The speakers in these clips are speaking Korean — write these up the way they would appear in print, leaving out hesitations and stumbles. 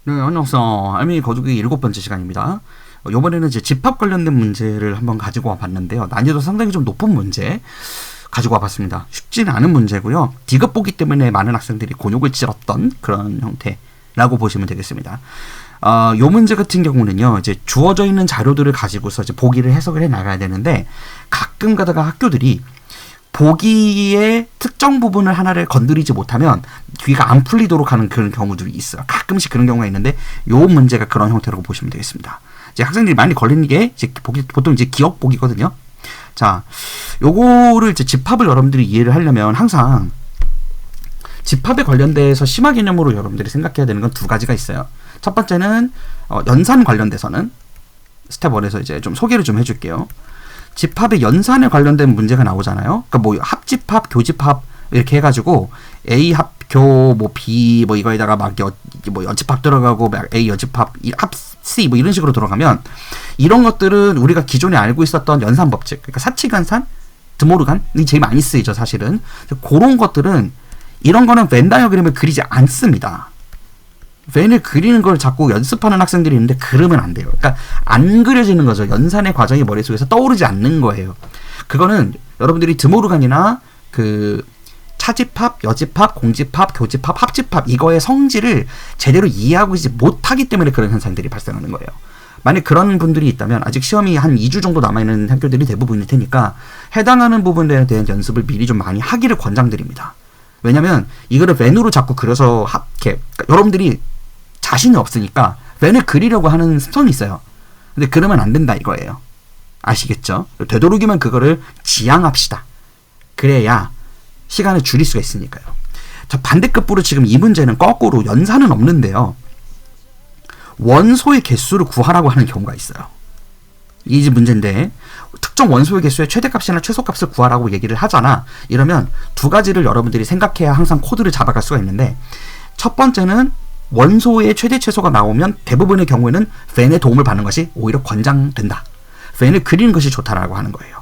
네, 안녕하세요. 알맹이 거두기 7번째 시간입니다. 이번에는 이제 집합 관련된 문제를 한번 가지고 와봤는데요. 난이도 상당히 좀 높은 문제 가지고 와봤습니다. 쉽지는 않은 문제고요. D급 보기 때문에 많은 학생들이 곤욕을 치렀던 그런 형태라고 보시면 되겠습니다. 요 문제 같은 경우는요, 이제 주어져 있는 자료들을 가지고서 이제 보기를 해석을 해 나가야 되는데, 가끔 가다가 학교들이 보기의 특정 부분을 하나를 건드리지 못하면 뒤가 안 풀리도록 하는 그런 경우들이 있어요. 가끔씩 그런 경우가 있는데, 요 문제가 그런 형태라고 보시면 되겠습니다. 이제 학생들이 많이 걸리는 게 이제 보통 이제 기억 보기거든요. 자, 요거를 이제 집합을 여러분들이 이해를 하려면 항상 집합에 관련돼서 심화 개념으로 여러분들이 생각해야 되는 건 두 가지가 있어요. 첫 번째는 연산 관련돼서는 스텝 1에서 이제 좀 소개를 좀 해줄게요. 집합의 연산에 관련된 문제가 나오잖아요. 그러니까 뭐 합집합, 교집합 이렇게 해가지고 A 합교, 뭐 B 뭐 이거에다가 막 뭐 여집합 들어가고 막 A 여집합, 합 C 뭐 이런 식으로 들어가면 이런 것들은 우리가 기존에 알고 있었던 연산 법칙, 그러니까 사칙연산, 드모르간이 제일 많이 쓰이죠 사실은. 그런 것들은 이런 거는 벤 다이어그램을 그리지 않습니다. 벤을 그리는 걸 자꾸 연습하는 학생들이 있는데 그러면 안 돼요. 그러니까 안 그려지는 거죠. 연산의 과정이 머릿속에서 떠오르지 않는 거예요. 그거는 여러분들이 드모르간이나 그 차집합, 여집합, 공집합, 교집합, 합집합 이거의 성질을 제대로 이해하고 있지 못하기 때문에 그런 현상들이 발생하는 거예요. 만약 그런 분들이 있다면 아직 시험이 한 2주 정도 남아있는 학교들이 대부분일 테니까 해당하는 부분에 대한 연습을 미리 좀 많이 하기를 권장드립니다. 왜냐면 이거를 벤으로 자꾸 그려서 그러니까 여러분들이 자신이 없으니까 벤을 그리려고 하는 습성이 있어요. 근데 그러면 안 된다 이거예요. 아시겠죠? 되도록이면 그거를 지양합시다. 그래야 시간을 줄일 수가 있으니까요. 자, 반대급부로 지금 이 문제는 거꾸로 연산은 없는데요. 원소의 개수를 구하라고 하는 경우가 있어요. 이 문제인데 특정 원소의 개수의 최대값이나 최소값을 구하라고 얘기를 하잖아. 이러면 두 가지를 여러분들이 생각해야 항상 코드를 잡아갈 수가 있는데, 첫 번째는 원소의 최대 최소가 나오면 대부분의 경우에는 벤의 도움을 받는 것이 오히려 권장된다. 벤을 그리는 것이 좋다라고 하는 거예요.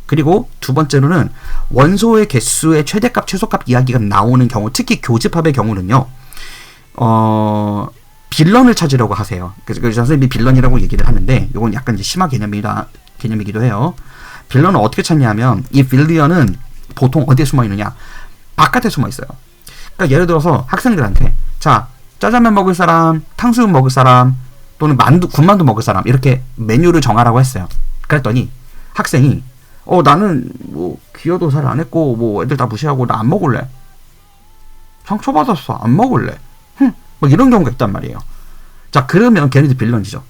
그리고 두 번째로는 원소의 개수의 최대값 최소값 이야기가 나오는 경우, 특히 교집합의 경우는요, 빌런을 찾으려고 하세요. 그래서 선생님이 빌런이라고 얘기를 하는데, 이건 약간 이제 심화 개념이기도 해요. 빌런은 어떻게 찾냐면, 이 빌리언은 보통 어디에 숨어 있느냐? 바깥에 숨어 있어요. 그러니까 예를 들어서 학생들한테, 자, 짜장면 먹을 사람, 탕수육 먹을 사람, 또는 군만두 먹을 사람, 이렇게 메뉴를 정하라고 했어요. 그랬더니 학생이 나는 뭐 기여도 잘 안 했고 뭐 애들 다 무시하고 나 안 먹을래. 상처받았어. 안 먹을래. 뭐 이런 경우가 있단 말이에요. 자, 그러면 걔네들 빌런이죠.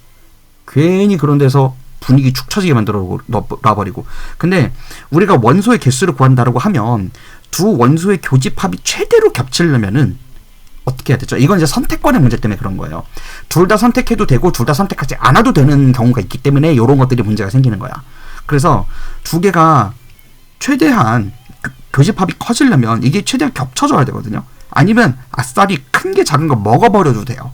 괜히 그런 데서 분위기 축 처지게 만들어 놔버리고. 근데 우리가 원소의 개수를 구한다라고 하면 두 원소의 교집합이 최대로 겹치려면은 어떻게 해야 되죠? 이건 이제 선택권의 문제 때문에 그런 거예요. 둘 다 선택해도 되고 둘 다 선택하지 않아도 되는 경우가 있기 때문에 이런 것들이 문제가 생기는 거야. 그래서 두 개가 최대한 교집합이 커지려면 이게 최대한 겹쳐져야 되거든요. 아니면 아싸리 큰 게 작은 거 먹어버려도 돼요.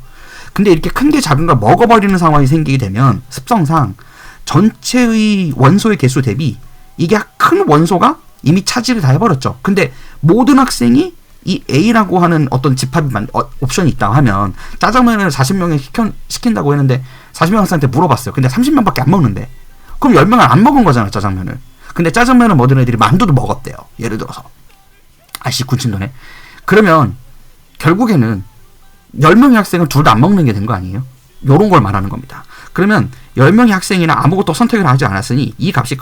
근데 이렇게 큰 게 작은 거 먹어버리는 상황이 생기게 되면 습성상 전체의 원소의 개수 대비 이게 큰 원소가 이미 차지를 다 해버렸죠. 근데 모든 학생이 이 A라고 하는 어떤 집합이 옵션이 있다고 하면 짜장면을 40명에 시킨다고 했는데 40명 학생한테 물어봤어요. 근데 30명밖에 안 먹는데 그럼 10명은 안 먹은 거잖아, 짜장면을. 근데 짜장면을 먹은 애들이 만두도 먹었대요. 예를 들어서. 아이씨, 군침도네. 그러면 결국에는 10명의 학생은 둘 다 안 먹는 게 된 거 아니에요? 요런 걸 말하는 겁니다. 그러면 10명의 학생이나 아무것도 선택을 하지 않았으니 이 값이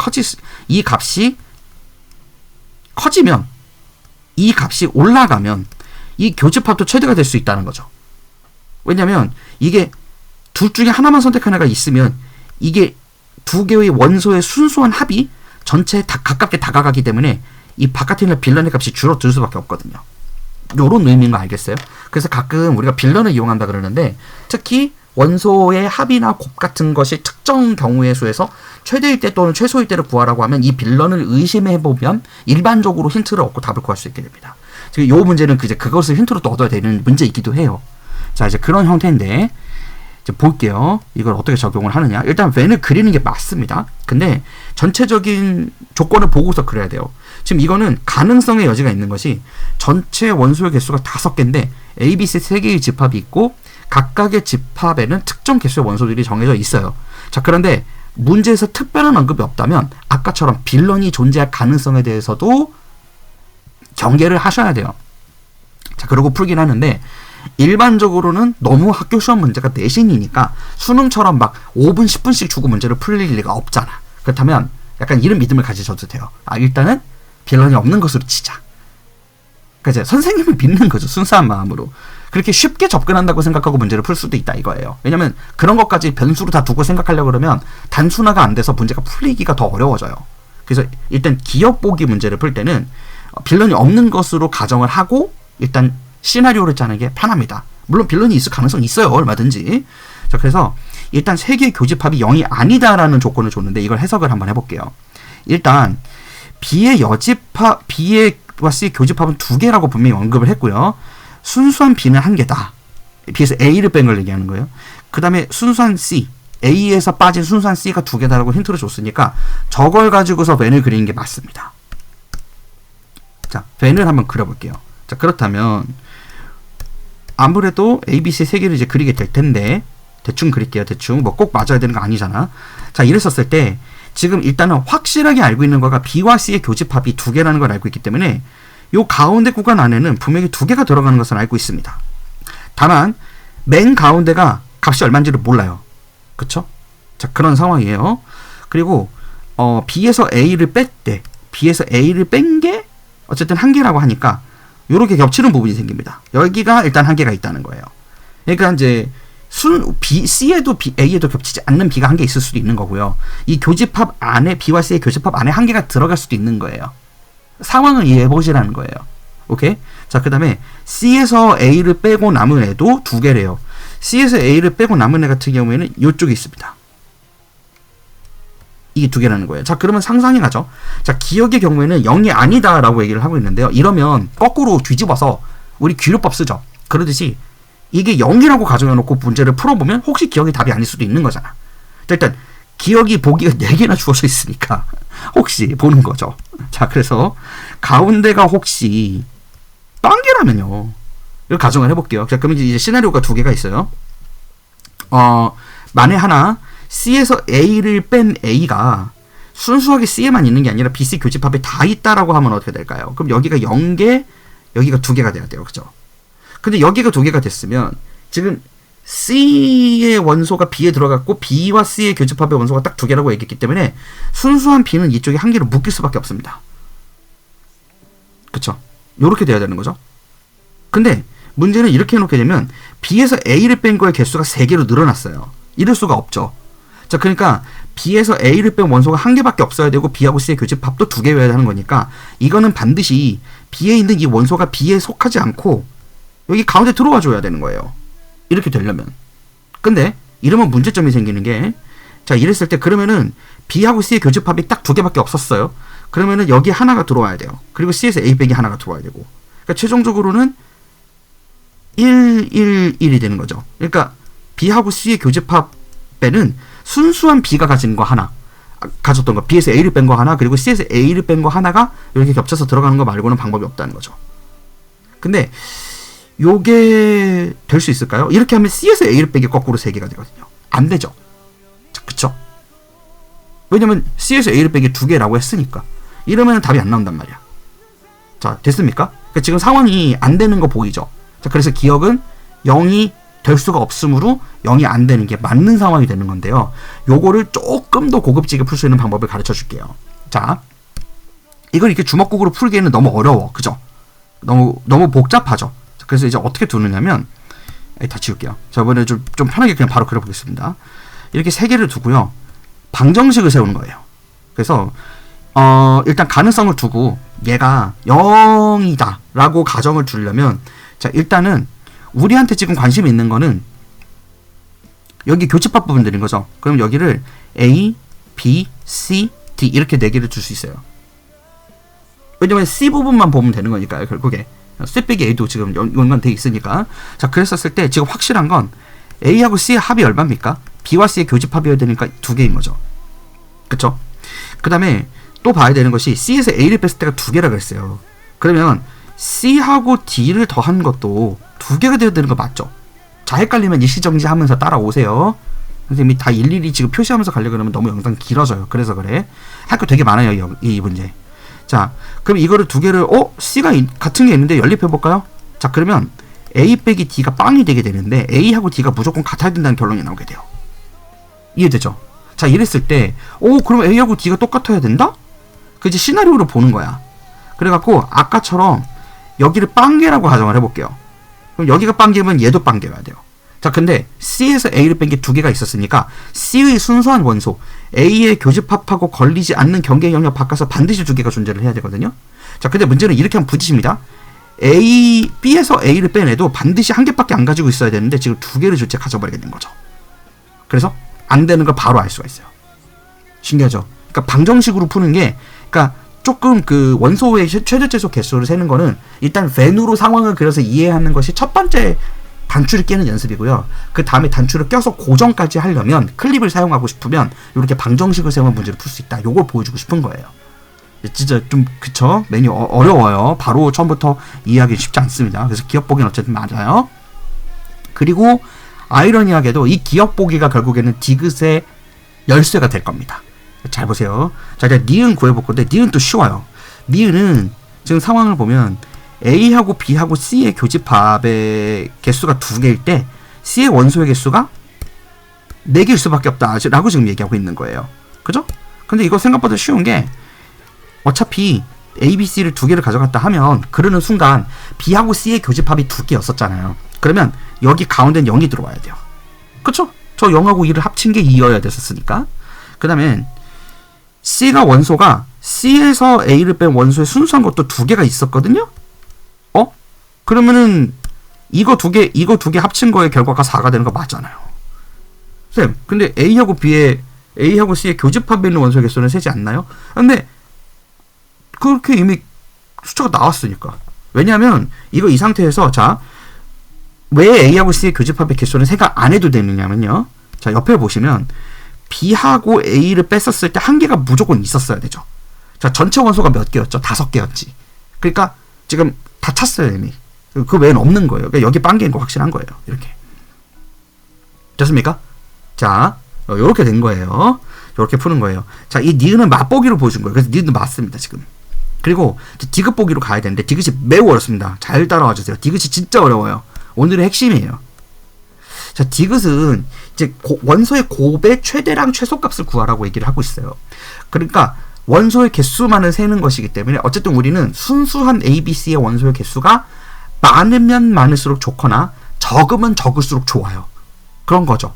커지면 이 값이 올라가면 이 교집합도 최대가 될 수 있다는 거죠. 왜냐면 이게 둘 중에 하나만 선택한 애가 있으면 이게 두 개의 원소의 순수한 합이 전체에 다 가깝게 다가가기 때문에 이 바깥에 있는 빌런의 값이 줄어들 수밖에 없거든요. 요런 의미인 거 알겠어요? 그래서 가끔 우리가 빌런을 이용한다 그러는데, 특히 원소의 합이나 곱 같은 것이 특정 경우의 수에서 최대일 때 또는 최소일 때를 구하라고 하면 이 빌런을 의심해보면 일반적으로 힌트를 얻고 답을 구할 수 있게 됩니다. 지금 이 문제는 그것을 힌트로 또 얻어야 되는 문제이기도 해요. 자, 이제 그런 형태인데, 이제 볼게요. 이걸 어떻게 적용을 하느냐. 일단 ven을 그리는 게 맞습니다. 근데 전체적인 조건을 보고서 그려야 돼요. 지금 이거는 가능성의 여지가 있는 것이 전체 원소의 개수가 5개인데 A, B, C 3개의 집합이 있고 각각의 집합에는 특정 개수의 원소들이 정해져 있어요. 자, 그런데 문제에서 특별한 언급이 없다면 아까처럼 빌런이 존재할 가능성에 대해서도 경계를 하셔야 돼요. 자, 그러고 풀긴 하는데 일반적으로는 너무 학교 시험 문제가 내신이니까 수능처럼 막 5분, 10분씩 주고 문제를 풀릴 리가 없잖아. 그렇다면 약간 이런 믿음을 가지셔도 돼요. 일단은 빌런이 없는 것으로 치자. 그러니까 이제 선생님을 믿는 거죠. 순수한 마음으로. 그렇게 쉽게 접근한다고 생각하고 문제를 풀 수도 있다 이거예요. 왜냐면 그런 것까지 변수로 다 두고 생각하려고 그러면 단순화가 안 돼서 문제가 풀리기가 더 어려워져요. 그래서 일단 기억 보기 문제를 풀 때는 빌런이 없는 것으로 가정을 하고 일단 시나리오를 짜는 게 편합니다. 물론 빌런이 있을 가능성이 있어요. 얼마든지. 자, 그래서 일단 3개의 교집합이 0이 아니다라는 조건을 줬는데 이걸 해석을 한번 해볼게요. 일단 B의 여집합, B와 C의 교집합은 2개라고 분명히 언급을 했고요. 순수한 B는 1개다. B에서 A를 뺀 걸 얘기하는 거예요. 그 다음에 순수한 C, A에서 빠진 순수한 C가 2개다라고 힌트를 줬으니까 저걸 가지고서 ven을 그리는 게 맞습니다. 자, ven을 한번 그려볼게요. 자, 그렇다면 아무래도 A, B, C 3개를 이제 그리게 될 텐데 대충 그릴게요. 대충 뭐 꼭 맞아야 되는 거 아니잖아. 자, 이랬었을 때 지금 일단은 확실하게 알고 있는 거가 B와 C의 교집합이 2개라는 걸 알고 있기 때문에 요 가운데 구간 안에는 분명히 2개가 들어가는 것을 알고 있습니다. 다만 맨 가운데가 값이 얼마인지를 몰라요. 그쵸? 자, 그런 상황이에요. 그리고 B에서 A를 뺐대. B에서 A를 뺀 게 어쨌든 1개라고 하니까 요렇게 겹치는 부분이 생깁니다. 여기가 일단 1개가 있다는 거예요. 그러니까 이제 C에도 A에도 겹치지 않는 B가 1개 있을 수도 있는 거고요. 이 교집합 안에 B와 C의 교집합 안에 1개가 들어갈 수도 있는 거예요. 상황을 이해해 보시라는 거예요. 오케이? 자, 그 다음에 C에서 A를 빼고 남은 애도 2개래요. C에서 A를 빼고 남은 애 같은 경우에는 이쪽에 있습니다. 이게 2개라는 거예요. 자, 그러면 상상해 가죠. 자, 기억의 경우에는 0이 아니다 라고 얘기를 하고 있는데요. 이러면 거꾸로 뒤집어서 우리 귀료법 쓰죠. 그러듯이 이게 0이라고 가정해 놓고 문제를 풀어보면 혹시 기억이 답이 아닐 수도 있는 거잖아. 자, 일단 기억이 보기가 4개나 주어져 있으니까 혹시 보는 거죠. 자, 그래서 가운데가 혹시 딴 개라면요. 이걸 가정을 해볼게요. 자, 그러면 이제 시나리오가 2개가 있어요. 만에 하나 C에서 A를 뺀 A가 순수하게 C에만 있는 게 아니라 B, C 교집합에 다 있다라고 하면 어떻게 될까요? 그럼 여기가 0개, 여기가 2개가 돼야 돼요. 그죠? 근데 여기가 2개가 됐으면 지금 C의 원소가 B에 들어갔고 B와 C의 교집합의 원소가 딱 2개라고 얘기했기 때문에 순수한 B는 이쪽에 1개로 묶일 수밖에 없습니다. 그쵸? 요렇게 돼야 되는 거죠. 근데 문제는 이렇게 해놓게 되면 B에서 A를 뺀 거의 개수가 3개로 늘어났어요. 이럴 수가 없죠. 자, 그러니까 B에서 A를 뺀 원소가 1개밖에 없어야 되고 B하고 C의 교집합도 2개여야 하는 거니까 이거는 반드시 B에 있는 이 원소가 B에 속하지 않고 여기 가운데 들어와 줘야 되는 거예요. 이렇게 되려면. 근데 이러면 문제점이 생기는 게, 자, 이랬을 때 그러면은 B하고 C의 교집합이 딱 2개밖에 없었어요. 그러면은 여기 하나가 들어와야 돼요. 그리고 C에서 A 빼기 하나가 들어와야 되고. 그러니까 최종적으로는 1, 1, 1이 되는 거죠. 그러니까 B하고 C의 교집합에는 순수한 B가 가진 거 하나, 가졌던 거, B에서 A를 뺀 거 하나, 그리고 C에서 A를 뺀 거 하나가 이렇게 겹쳐서 들어가는 거 말고는 방법이 없다는 거죠. 근데 요게 될 수 있을까요? 이렇게 하면 C에서 A를 빼기 거꾸로 3개가 되거든요. 안 되죠. 자, 그쵸? 왜냐면 C에서 A를 빼기 2개라고 했으니까. 이러면 답이 안 나온단 말이야. 자, 됐습니까? 그러니까 지금 상황이 안 되는 거 보이죠? 자, 그래서 기억은 0이 될 수가 없으므로 0이 안 되는 게 맞는 상황이 되는 건데요. 요거를 조금 더 고급지게 풀 수 있는 방법을 가르쳐 줄게요. 자, 이걸 이렇게 주먹국으로 풀기에는 너무 어려워. 그죠? 너무 복잡하죠? 그래서 이제 어떻게 두느냐면, 다 지울게요. 자, 이번에 좀 편하게 그냥 바로 그려보겠습니다. 이렇게 3개를 두고요. 방정식을 세우는 거예요. 그래서 일단 가능성을 두고 얘가 0이다 라고 가정을 두려면, 자, 일단은 우리한테 지금 관심이 있는 거는 여기 교집합 부분들인 거죠. 그럼 여기를 A, B, C, D 이렇게 4개를 줄 수 있어요. 왜냐면 C 부분만 보면 되는 거니까요. 결국에 C 빼기 A도 지금 연관되어 있으니까. 자, 그랬었을 때 지금 확실한 건 A하고 C의 합이 얼마입니까? B와 C의 교집합이어야 되니까 2개인 거죠. 그쵸? 그 다음에 또 봐야 되는 것이 C에서 A를 뺐을 때가 2개라 그랬어요. 그러면 C하고 D를 더한 것도 2개가 되어야 되는 거 맞죠? 자, 헷갈리면 일시정지 하면서 따라오세요. 선생님이 다 일일이 지금 표시하면서 가려고 그러면 너무 영상 길어져요. 그래서 그래. 할 거 되게 많아요, 이 문제. 자, 그럼 이거를 2개를, C가 같은 게 있는데 연립해볼까요? 자, 그러면 A 빼기 D가 빵이 되게 되는데 A하고 D가 무조건 같아야 된다는 결론이 나오게 돼요. 이해되죠? 자, 이랬을 때, 그럼 A하고 D가 똑같아야 된다? 그치, 시나리오를 보는 거야. 그래갖고, 아까처럼, 여기를 빵개라고 가정을 해볼게요. 그럼 여기가 빵개면 얘도 빵개여야 돼요. 자, 근데, C에서 A를 뺀 게 2개가 있었으니까, C의 순수한 원소, A의 교집합하고 걸리지 않는 경계 영역 바꿔서 반드시 2개가 존재를 해야 되거든요. 자, 근데 문제는 이렇게 하면 부딪힙니다. B에서 A를 빼내도 반드시 1개밖에 안 가지고 있어야 되는데, 지금 2개를 존재 가져버리게 된 거죠. 그래서, 안 되는 걸 바로 알 수가 있어요. 신기하죠? 그러니까 방정식으로 푸는 게, 그러니까 조금 그 원소의 최대 최소 개수를 세는 거는 일단 ven으로 상황을 그려서 이해하는 것이 첫 번째 단추를 깨는 연습이고요. 그 다음에 단추를 껴서 고정까지 하려면 클립을 사용하고 싶으면 이렇게 방정식을 사용한 문제를 풀 수 있다. 요걸 보여주고 싶은 거예요. 진짜 좀 그쵸? 메뉴 어려워요. 바로 처음부터 이해하기 쉽지 않습니다. 그래서 기억 보기는 어쨌든 맞아요. 그리고 아이러니하게도 이 기억 보기가 결국에는 디귿의 열쇠가 될 겁니다. 잘 보세요. 자, 이제 니은 구해볼 건데 니은 또 쉬워요. 니은은 지금 상황을 보면 A하고 B하고 C의 교집합의 개수가 2개일 때 C의 원소의 개수가 4개일 수밖에 없다 라고 지금 얘기하고 있는 거예요. 그죠? 근데 이거 생각보다 쉬운 게 어차피 A, B, C를 2개를 가져갔다 하면 그러는 순간 B하고 C의 교집합이 2개였었잖아요. 그러면 여기 가운데는 0이 들어와야 돼요. 그쵸? 저 0하고 2를 합친 게 2여야 됐었으니까. 그 다음에 C가 원소가 C에서 A를 뺀 원소의 순수한 것도 2개가 있었거든요? 그러면은 이거 두 개 합친 거의 결과가 4가 되는 거 맞잖아요. 쌤, 근데 A하고 C의 교집합에 있는 원소의 개수는 세지 않나요? 근데 그렇게 이미 숫자가 나왔으니까. 왜냐면 이거 이 상태에서 자, 왜 A하고 C의 교집합의 개수는 생각 안 해도 되느냐면요. 자, 옆에 보시면 B하고 A를 뺐었을 때 1개가 무조건 있었어야 되죠. 자, 전체 원소가 몇 개였죠? 5개였지. 그러니까 지금 다 찼어요, 이미. 그 외에는 없는 거예요. 그러니까 여기 빵개인 거 확실한 거예요. 이렇게. 됐습니까? 자, 요렇게 된 거예요. 요렇게 푸는 거예요. 자, 이 니은은 맛보기로 보여준 거예요. 그래서 니은도 맞습니다, 지금. 그리고 디귿 보기로 가야 되는데 디귿이 매우 어렵습니다. 잘 따라와 주세요. 디귿이 진짜 어려워요. 오늘의 핵심이에요. 자, 디귿은 이제 원소의 곱의 최대랑 최소값을 구하라고 얘기를 하고 있어요. 그러니까 원소의 개수만을 세는 것이기 때문에 어쨌든 우리는 순수한 A, B, C의 원소의 개수가 많으면 많을수록 좋거나 적으면 적을수록 좋아요. 그런 거죠.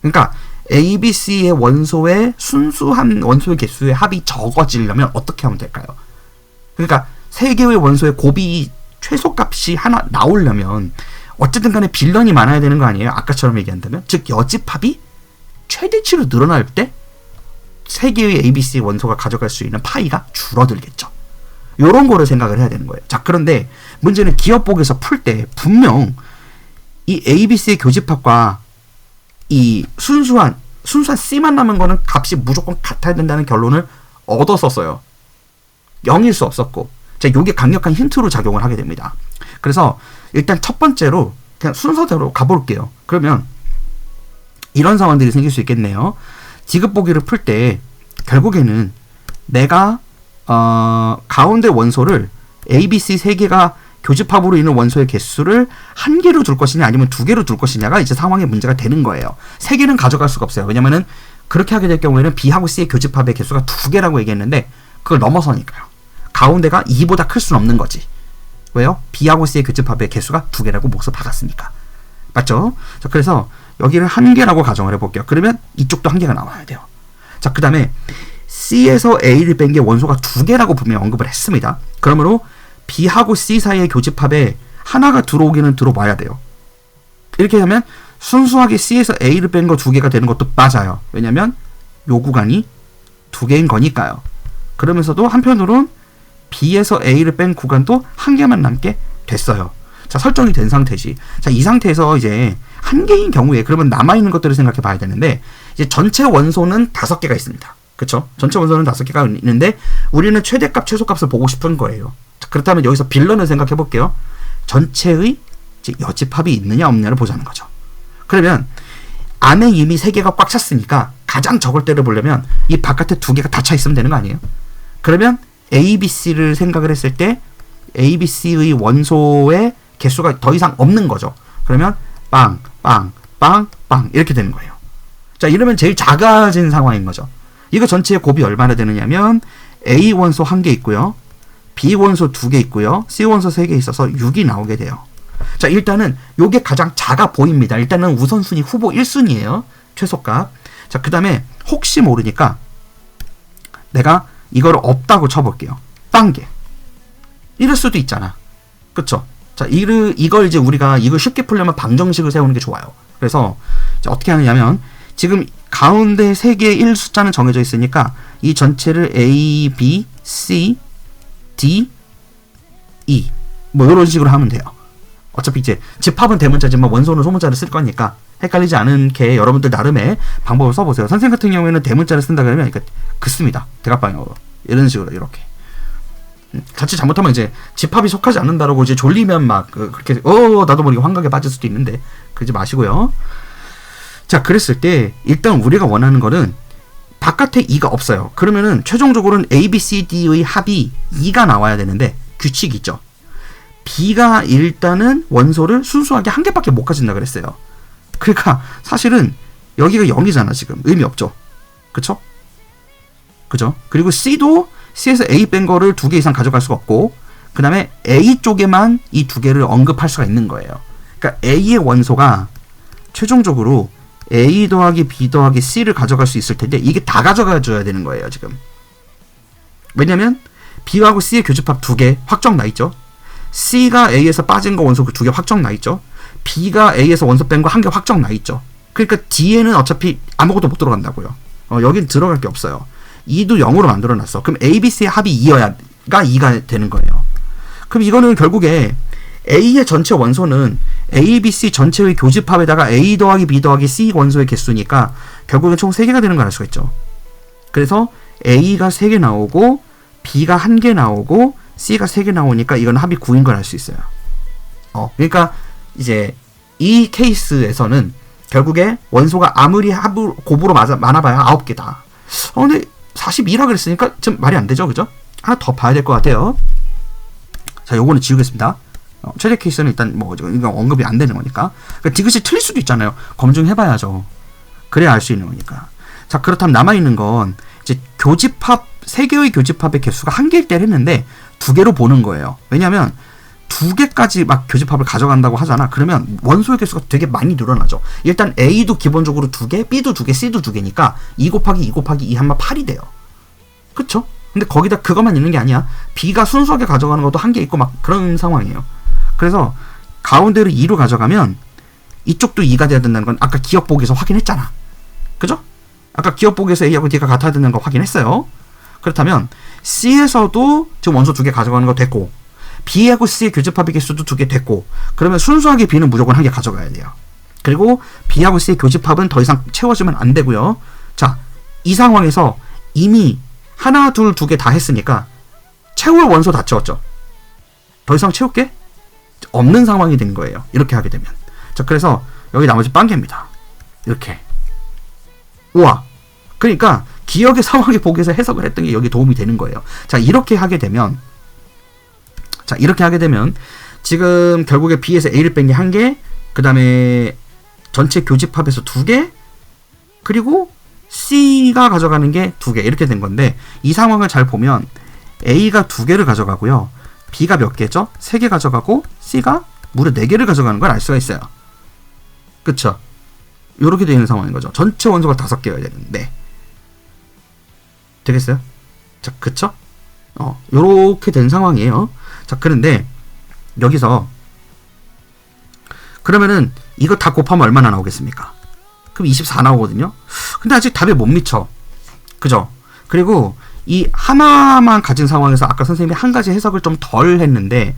그러니까 A, B, C의 원소의 순수한 원소의 개수의 합이 적어지려면 어떻게 하면 될까요? 그러니까 3개의 원소의 곱이 최소값이 하나 나오려면 어쨌든 간에 빌런이 많아야 되는 거 아니에요? 아까처럼 얘기한다면? 즉 여집합이 최대치로 늘어날 때 3개의 ABC 원소가 가져갈 수 있는 파이가 줄어들겠죠. 요런 거를 생각을 해야 되는 거예요. 자, 그런데 문제는 기억복에서 풀 때 분명 이 ABC의 교집합과 이 순수한 C만 남은 거는 값이 무조건 같아야 된다는 결론을 얻었었어요. 0일 수 없었고. 자, 요게 강력한 힌트로 작용을 하게 됩니다. 그래서 일단 첫 번째로 그냥 순서대로 가볼게요. 그러면 이런 상황들이 생길 수 있겠네요. 디귿보기를 풀 때 결국에는 내가 가운데 원소를 A, B, C 3개가 교집합으로 있는 원소의 개수를 1개로 둘 것이냐 아니면 2개로 둘 것이냐가 이제 상황의 문제가 되는 거예요. 3개는 가져갈 수가 없어요. 왜냐면은 그렇게 하게 될 경우에는 B하고 C의 교집합의 개수가 2개라고 얘기했는데 그걸 넘어서니까요. 가운데가 2보다 클 수는 없는 거지. 왜요? B하고 C의 교집합의 개수가 2개라고 몫을 박았으니까. 맞죠? 자, 그래서 여기를 1개라고 가정을 해볼게요. 그러면 이쪽도 1개가 나와야 돼요. 자, 그 다음에 C에서 A를 뺀 게 원소가 2개라고 분명히 언급을 했습니다. 그러므로 B하고 C 사이의 교집합에 하나가 들어오기는 들어와야 돼요. 이렇게 하면 순수하게 C에서 A를 뺀 거 2개가 되는 것도 맞아요. 왜냐면 요 구간이 2개인 거니까요. 그러면서도 한편으로는 B에서 A를 뺀 구간도 1개만 남게 됐어요. 자, 설정이 된 상태지. 자, 이 상태에서 이제 한 개인 경우에 그러면 남아있는 것들을 생각해 봐야 되는데, 이제 전체 원소는 5개가 있습니다. 그쵸? 전체 원소는 5개가 있는데, 우리는 최대값, 최소값을 보고 싶은 거예요. 자, 그렇다면 여기서 빌런을 생각해 볼게요. 전체의 이제 여집합이 있느냐, 없느냐를 보자는 거죠. 그러면, 안에 이미 3개가 꽉 찼으니까, 가장 적을 때를 보려면, 이 바깥에 2개가 다 차 있으면 되는 거 아니에요? 그러면, A, B, C를 생각을 했을 때, A, B, C의 원소의 개수가 더 이상 없는 거죠. 그러면 빵, 빵, 빵, 빵 이렇게 되는 거예요. 자, 이러면 제일 작아진 상황인 거죠. 이거 전체의 곱이 얼마나 되느냐면 A 원소 1개 있고요. B 원소 2개 있고요. C 원소 3개 있어서 6이 나오게 돼요. 자, 일단은 요게 가장 작아 보입니다. 일단은 우선순위 후보 1순위예요. 최소값. 자, 그 다음에 혹시 모르니까 내가 이걸 없다고 쳐볼게요. 빵개. 이럴 수도 있잖아. 그쵸? 자, 이걸 이제 우리가 이걸 쉽게 풀려면 방정식을 세우는 게 좋아요. 그래서 어떻게 하느냐면 지금 가운데 3개의 1 숫자는 정해져 있으니까 이 전체를 A, B, C, D, E 뭐 이런 식으로 하면 돼요. 어차피 이제 집합은 대문자지만 원소는 소문자를 쓸 거니까 헷갈리지 않게 여러분들 나름의 방법을 써보세요. 선생님 같은 경우에는 대문자를 쓴다 그러면 그러니까 긋습니다. 대각방향으로. 이런 식으로 이렇게. 자칫 잘못하면 이제 집합이 속하지 않는다라고 이제 졸리면 막 그렇게 나도 모르게 환각에 빠질 수도 있는데 그러지 마시고요. 자, 그랬을 때 일단 우리가 원하는 거는 바깥에 2가 없어요. 그러면은 최종적으로는 A, B, C, D의 합이 2가 나와야 되는데 규칙이 있죠. B가 일단은 원소를 순수하게 1개밖에 못 가진다 그랬어요. 그러니까 사실은 여기가 0이잖아. 지금 의미 없죠. 그쵸? 그죠? 그리고 C도 C에서 A 뺀 거를 2개 이상 가져갈 수가 없고, 그 다음에 A 쪽에만 이 2개를 언급할 수가 있는 거예요. 그러니까 A의 원소가 최종적으로 A 더하기 B 더하기 C를 가져갈 수 있을 텐데 이게 다 가져가줘야 되는 거예요. 지금. 왜냐면 B하고 C의 교집합 2개 확정 나 있죠. C가 A에서 빠진 거 원소 그 2개 확정 나 있죠. B가 A에서 원소 뺀 거 1개 확정 나 있죠. 그러니까 D에는 어차피 아무것도 못 들어간다고요. 여긴 들어갈 게 없어요. 2도 0으로 만들어놨어. 그럼 A, B, C의 합이 2여야가 2가 되는 거예요. 그럼 이거는 결국에 A의 전체 원소는 A, B, C 전체의 교집합에다가 A 더하기 B 더하기 C 원소의 개수니까 결국은 총 3개가 되는 걸 알 수가 있죠. 그래서 A가 3개 나오고 B가 1개 나오고 C가 3개 나오니까 이건 합이 9인 걸 알 수 있어요. 그러니까 이제 이 케이스에서는 결국에 원소가 아무리 곱으로 많아봐야 9개다. 근데 42라 그랬으니까 좀 말이 안 되죠, 그죠? 하나 더 봐야 될 것 같아요. 자, 요거는 지우겠습니다. 최대 케이스는 일단 뭐 이거 언급이 안 되는 거니까. 그러니까 디귿이 틀릴 수도 있잖아요. 검증해봐야죠. 그래야 알 수 있는 거니까. 자, 그렇다면 남아있는 건 이제 교집합 3개의 교집합의 개수가 1개일 때를 했는데 2개로 보는 거예요. 왜냐면 2개까지 막 교집합을 가져간다고 하잖아. 그러면 원소의 개수가 되게 많이 늘어나죠. 일단 A도 기본적으로 2개, B도 2개, C도 2개니까 2 곱하기 2 곱하기 2 하면 8이 돼요. 그쵸? 근데 거기다 그것만 있는 게 아니야. B가 순수하게 가져가는 것도 1개 있고 막 그런 상황이에요. 그래서 가운데를 2로 가져가면 이쪽도 2가 돼야 된다는 건 아까 기억보기에서 확인했잖아. 그죠? 아까 기억보기에서 A하고 D가 같아야 되는 거 확인했어요. 그렇다면 C에서도 지금 원소 2개 가져가는 거 됐고 B하고 C의 교집합의 개수도 2개 됐고 그러면 순수하게 B는 무조건 1개 가져가야 돼요. 그리고 B하고 C의 교집합은 더 이상 채워지면 안 되고요. 자, 이 상황에서 이미 하나, 둘, 2개 다 했으니까 채울 원소 다 채웠죠. 더 이상 채울 게 없는 상황이 된 거예요. 이렇게 하게 되면. 자, 그래서 여기 나머지 빵개입니다. 이렇게. 우와. 그러니까 기억의 상황의 보기에서 해석을 했던 게 여기 도움이 되는 거예요. 자, 이렇게 하게 되면 지금 결국에 B에서 A를 뺀 게 1개, 그 다음에 전체 교집합에서 2개, 그리고 C가 가져가는 게 2개 이렇게 된 건데 이 상황을 잘 보면 A가 2개를 가져가고요. B가 몇 개죠? 3개 가져가고 C가 무려 4개를 가져가는 걸 알 수가 있어요. 그쵸? 요렇게 되는 상황인 거죠. 전체 원소가 5개여야 되는데 되겠어요? 자, 그쵸? 요렇게 된 상황이에요. 자, 그런데 여기서 그러면은 이거 다 곱하면 얼마나 나오겠습니까? 그럼 24 나오거든요. 근데 아직 답에 못 미쳐. 그죠? 그리고 이 하나만 가진 상황에서 아까 선생님이 한 가지 해석을 좀 덜 했는데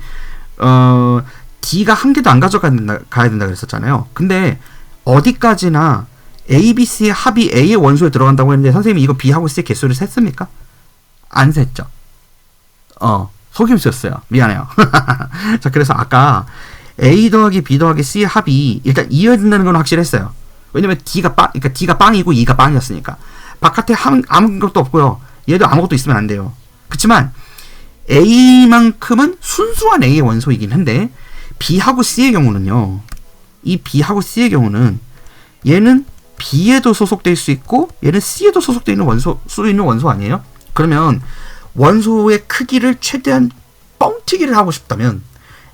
D가 한 개도 안 가야 된다 그랬었잖아요. 근데 어디까지나 A, B, C의 합이 A의 원소에 들어간다고 했는데 선생님이 이거 B하고 C의 개수를 셌습니까? 안 셌죠. 속임수였어요. 미안해요. 자, 그래서 아까 A 더하기 B 더하기 C의 합이 일단 이어야 된다는 건 확실했어요. 왜냐면 그러니까 D가 빵이고 E가 빵이었으니까. 바깥에 아무것도 없고요. 얘도 아무것도 있으면 안 돼요. 그렇지만 A만큼은 순수한 A의 원소이긴 한데 B하고 C의 경우는요. 이 B하고 C의 경우는 얘는 B에도 소속될 수 있고 얘는 C에도 소속되어 있는 원소 아니에요? 그러면 원소의 크기를 최대한 뻥튀기를 하고 싶다면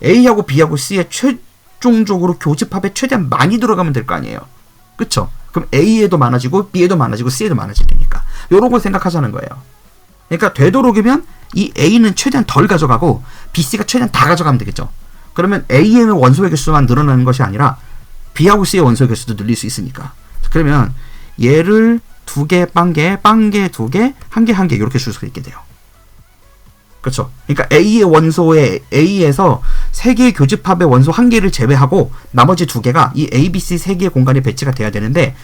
A하고 B하고 C에 최종적으로 교집합에 최대한 많이 들어가면 될 거 아니에요. 그쵸? 그럼 A에도 많아지고 B에도 많아지고 C에도 많아지니까 요런 걸 생각하자는 거예요. 그러니까 되도록이면 이 A는 최대한 덜 가져가고 B, C가 최대한 다 가져가면 되겠죠. 그러면 A의 원소의 개수만 늘어나는 것이 아니라 B하고 C의 원소의 개수도 늘릴 수 있으니까. 그러면 얘를 2개, 빵개, 빵개 2개, 1개, 1개 이렇게 줄 수가 있게 돼요. 그렇죠? 그러니까 A의 원소에 A에서 3개의 교집합의 원소 1개를 제외하고 나머지 2개가 이 A, B, C 3개의 공간에 배치가 돼야 되는데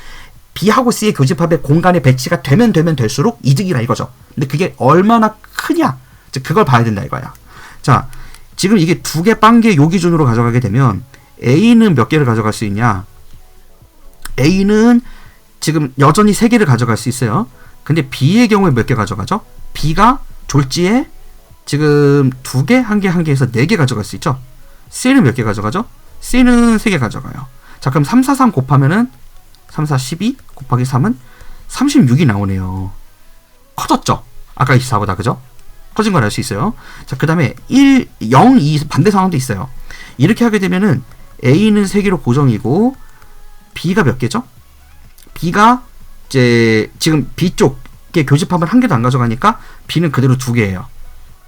B하고 C의 교집합의 공간에 배치가 되면 될수록 이득이라 이거죠. 근데 그게 얼마나 크냐? 그걸 봐야 된다 이거야. 자, 지금 이게 2개 빵개 요 기준으로 가져가게 되면 A는 몇 개를 가져갈 수 있냐? A는 지금 여전히 3개를 가져갈 수 있어요. 근데 B의 경우에 몇 개 가져가죠? B가 졸지에 지금 2개, 1개, 1개에서 4개 가져갈 수 있죠. C는 몇 개 가져가죠? C는 3개 가져가요. 자, 그럼 3, 4, 3 곱하면은 3, 4, 12 곱하기 3은 36이 나오네요. 커졌죠? 아까 24보다, 그죠? 커진 걸 알 수 있어요. 자, 그 다음에 1, 0, 2 반대 상황도 있어요. 이렇게 하게 되면은 A는 3개로 고정이고 B가 몇 개죠? B가 이제 지금 B 쪽에 교집합을 1개도 안 가져가니까 B는 그대로 2개예요.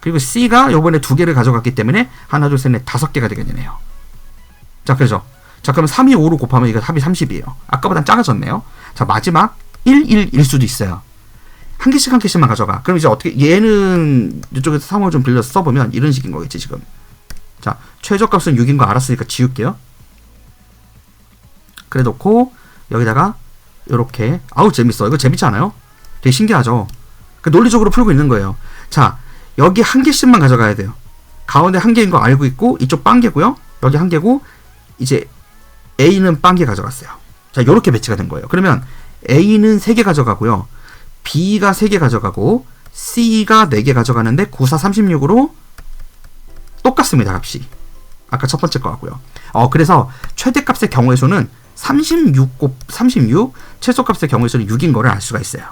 그리고 C가 요번에 2개를 가져갔기 때문에 하나, 둘, 셋, 넷, 5개가 되게 되네요. 자, 그죠? 자, 그럼 3이 5로 곱하면 이거 합이 30이에요. 아까보단 작아졌네요. 자, 마지막 1, 1일 수도 있어요. 한 개씩만 가져가. 그럼 이제 어떻게, 얘는 이쪽에서 3을 좀 빌려서 써보면 이런 식인 거겠지, 지금. 자, 최저값은 6인 거 알았으니까 지울게요. 그래 놓고, 여기다가, 요렇게. 아우, 재밌어. 이거 재밌지 않아요? 되게 신기하죠? 논리적으로 풀고 있는 거예요. 자, 여기 한 개씩만 가져가야 돼요. 가운데 한 개인 거 알고 있고, 이쪽 빵개고요. 여기 한 개고, 이제 A는 빵개 가져갔어요. 자, 요렇게 배치가 된 거예요. 그러면 A는 3개 가져가고요. B가 3개 가져가고, C가 4개 가져가는데, 9, 4, 36으로 똑같습니다, 값이. 아까 첫 번째 거 같고요. 그래서 최대값의 경우의 수는 36, 최소값의 경우의 수는 6인 거를 알 수가 있어요.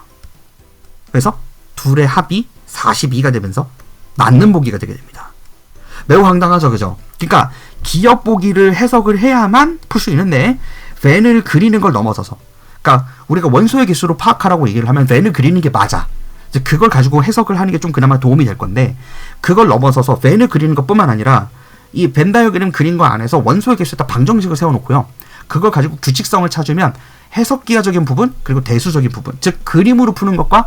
그래서 둘의 합이 42가 되면서 맞는 보기가 되게 됩니다. 매우 황당하죠, 그죠? 그러니까 기업 보기를 해석을 해야만 풀 수 있는데 벤을 그리는 걸 넘어서서, 그러니까 우리가 원소의 개수로 파악하라고 얘기를 하면 벤을 그리는 게 맞아. 그걸 가지고 해석을 하는 게 좀 그나마 도움이 될 건데 그걸 넘어서서 벤을 그리는 것뿐만 아니라 이 벤 다이어그램 그린 거 안에서 원소의 개수에다 방정식을 세워놓고요. 그걸 가지고 규칙성을 찾으면 해석기하적인 부분 그리고 대수적인 부분, 즉 그림으로 푸는 것과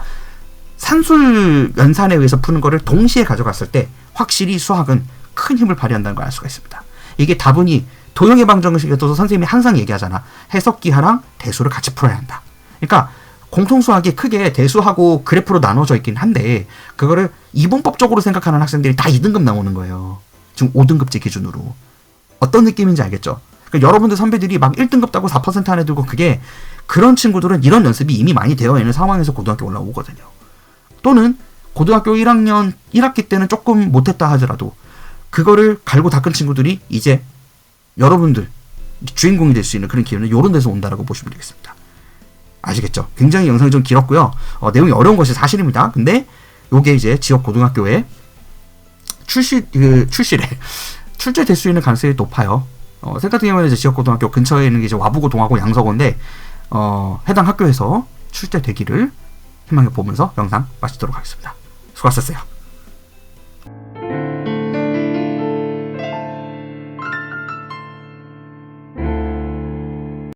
산술 연산에 의해서 푸는 거를 동시에 가져갔을 때 확실히 수학은 큰 힘을 발휘한다는 걸 알 수가 있습니다. 이게 다분히 도형의 방정식에서도 선생님이 항상 얘기하잖아. 해석기하랑 대수를 같이 풀어야 한다. 그러니까 공통수학이 크게 대수하고 그래프로 나눠져 있긴 한데 그거를 이분법적으로 생각하는 학생들이 다 2등급 나오는 거예요. 지금 5등급제 기준으로. 어떤 느낌인지 알겠죠? 그러니까 여러분들 선배들이 막 1등급 따고 4% 안에 들고 그게 그런 친구들은 이런 연습이 이미 많이 되어 있는 상황에서 고등학교 올라오거든요. 또는 고등학교 1학년 1학기 때는 조금 못했다 하더라도 그거를 갈고 닦은 친구들이 이제 여러분들 주인공이 될 수 있는 그런 기회는 이런 데서 온다라고 보시면 되겠습니다. 아시겠죠? 굉장히 영상이 좀 길었고요. 내용이 어려운 것이 사실입니다. 근데 요게 이제 지역 고등학교에 출제될 수 있는 가능성이 높아요. 생 같은 경우에는 이제 지역 고등학교 근처에 있는 게 이제 와부고, 동아고, 양서고인데 해당 학교에서 출제되기를 희망해 보면서 영상 마치도록 하겠습니다. 수고하셨어요.